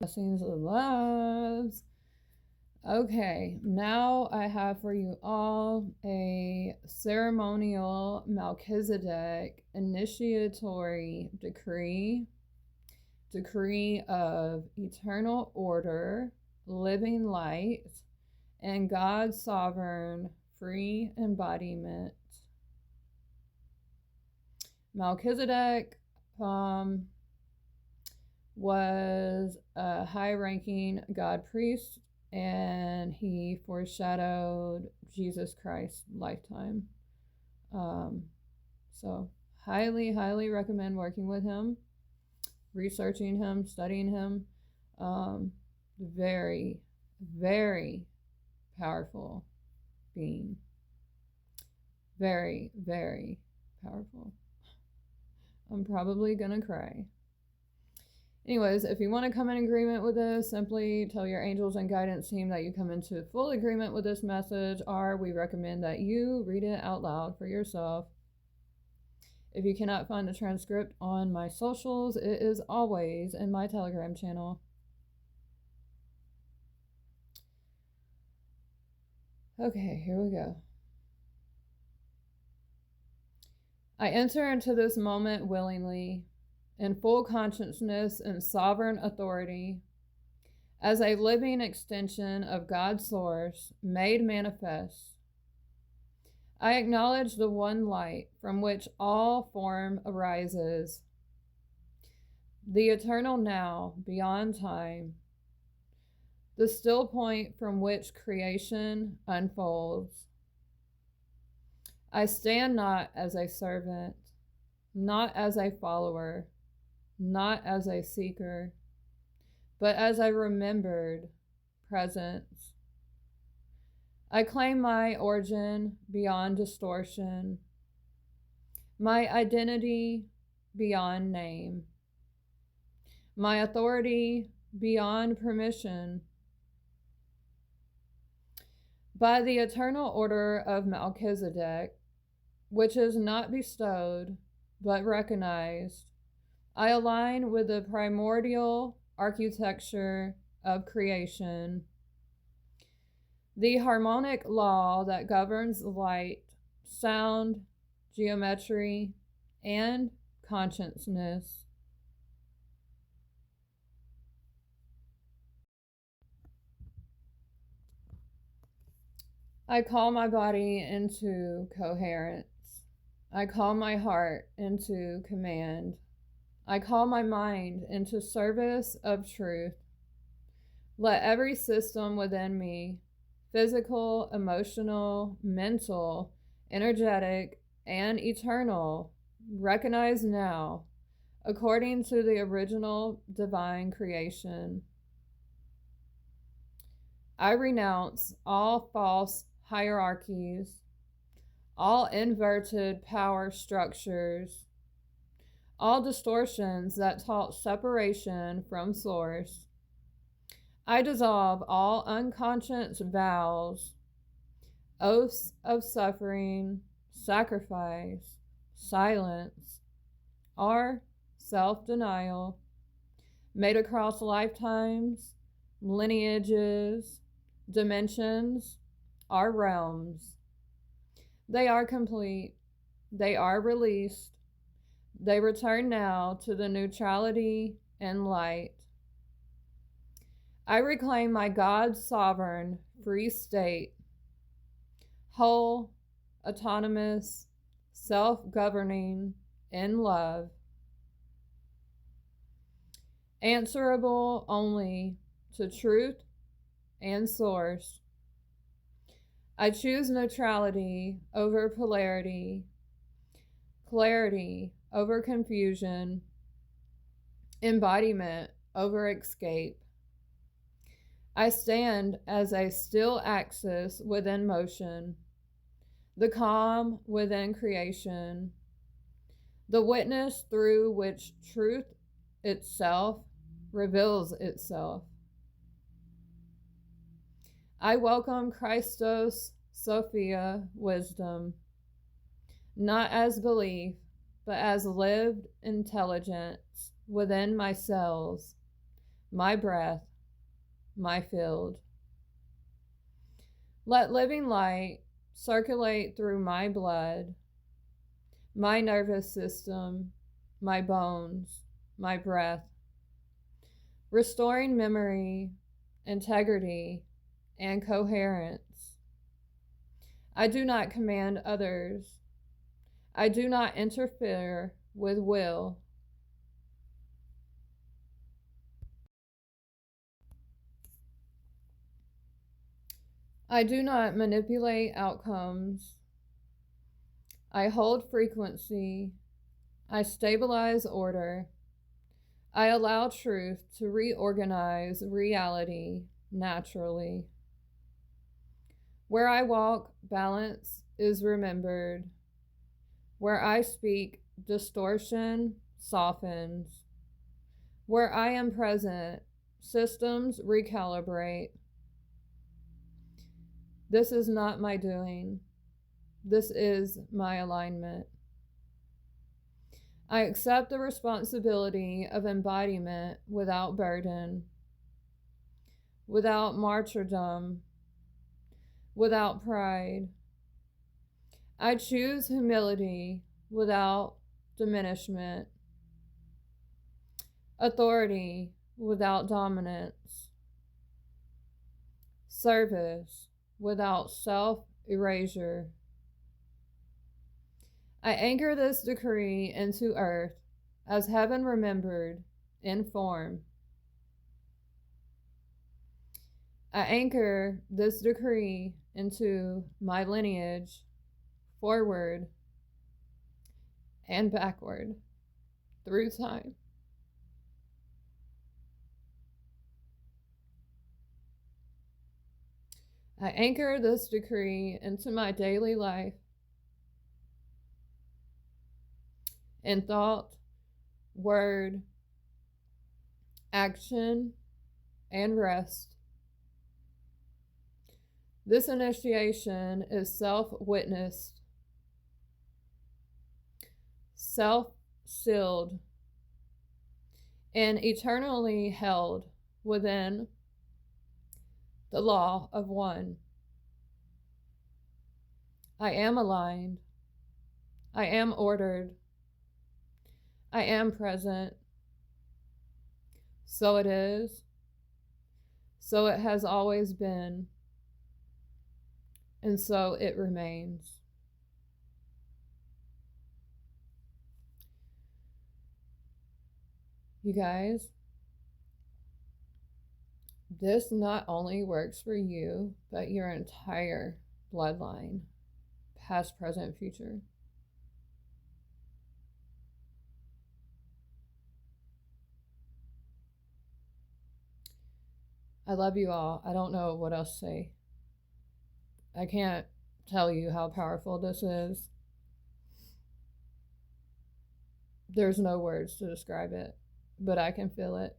Blessings of loves. Okay, now I have for you all a ceremonial Melchizedek initiatory decree of eternal order, living light, and God's sovereign free embodiment. Melchizedek was a high-ranking God priest, and he foreshadowed Jesus Christ's lifetime. So highly recommend working with him, researching him, studying him. Very powerful being. Very powerful. I'm probably gonna cry. Anyways, if you want to come in agreement with this, simply tell your angels and guidance team that you come into full agreement with this message, or we recommend that you read it out loud for yourself. If you cannot find the transcript on my socials, it is always in my Telegram channel. Okay, here we go. I enter into this moment willingly, in full consciousness and sovereign authority, as a living extension of God's source made manifest. I acknowledge the one light from which all form arises, the eternal now beyond time, the still point from which creation unfolds. I stand not as a servant, not as a follower, not as a seeker, but as a remembered presence. I claim my origin beyond distortion, my identity beyond name, my authority beyond permission. By the eternal order of Melchizedek, which is not bestowed but recognized, I align with the primordial architecture of creation, the harmonic law that governs light, sound, geometry, and consciousness. I call my body into coherence. I call my heart into command. I call my mind into service of truth. Let every system within me, physical, emotional, mental, energetic, and eternal, recognize now, according to the original divine creation. I renounce all false hierarchies, all inverted power structures, all distortions that taught separation from source. I dissolve all unconscious vows, oaths of suffering, sacrifice, silence, or self-denial, made across lifetimes, lineages, dimensions, or realms. They are complete. They are released. They return now to the neutrality and light. I reclaim my God's sovereign, free state, whole, autonomous, self-governing, in love, answerable only to truth and source. I choose neutrality over polarity, clarity over confusion, embodiment over escape. I stand as a still axis within motion, the calm within creation, the witness through which truth itself reveals itself. I welcome Christos Sophia wisdom, not as belief, but as lived intelligence within my cells, my breath, my field. Let living light circulate through my blood, my nervous system, my bones, my breath, restoring memory, integrity, and coherence. I do not command others. I do not interfere with will. I do not manipulate outcomes. I hold frequency. I stabilize order. I allow truth to reorganize reality naturally. Where I walk, balance is remembered. Where I speak, distortion softens. Where I am present, systems recalibrate. This is not my doing. This is my alignment. I accept the responsibility of embodiment without burden, without martyrdom, without pride. I choose humility without diminishment, authority without dominance, service without self-erasure. I anchor this decree into earth as heaven remembered in form. I anchor this decree into my lineage, forward and backward through time. I anchor this decree into my daily life in thought, word, action, and rest. This initiation is self-witnessed, self-sealed, and eternally held within the law of one. I am aligned. I am ordered. I am present. So it is. So it has always been. And so it remains. You guys, this not only works for you, but your entire bloodline, past, present, future. I love you all. I don't know what else to say. I can't tell you how powerful this is. There's no words to describe it, but I can feel it.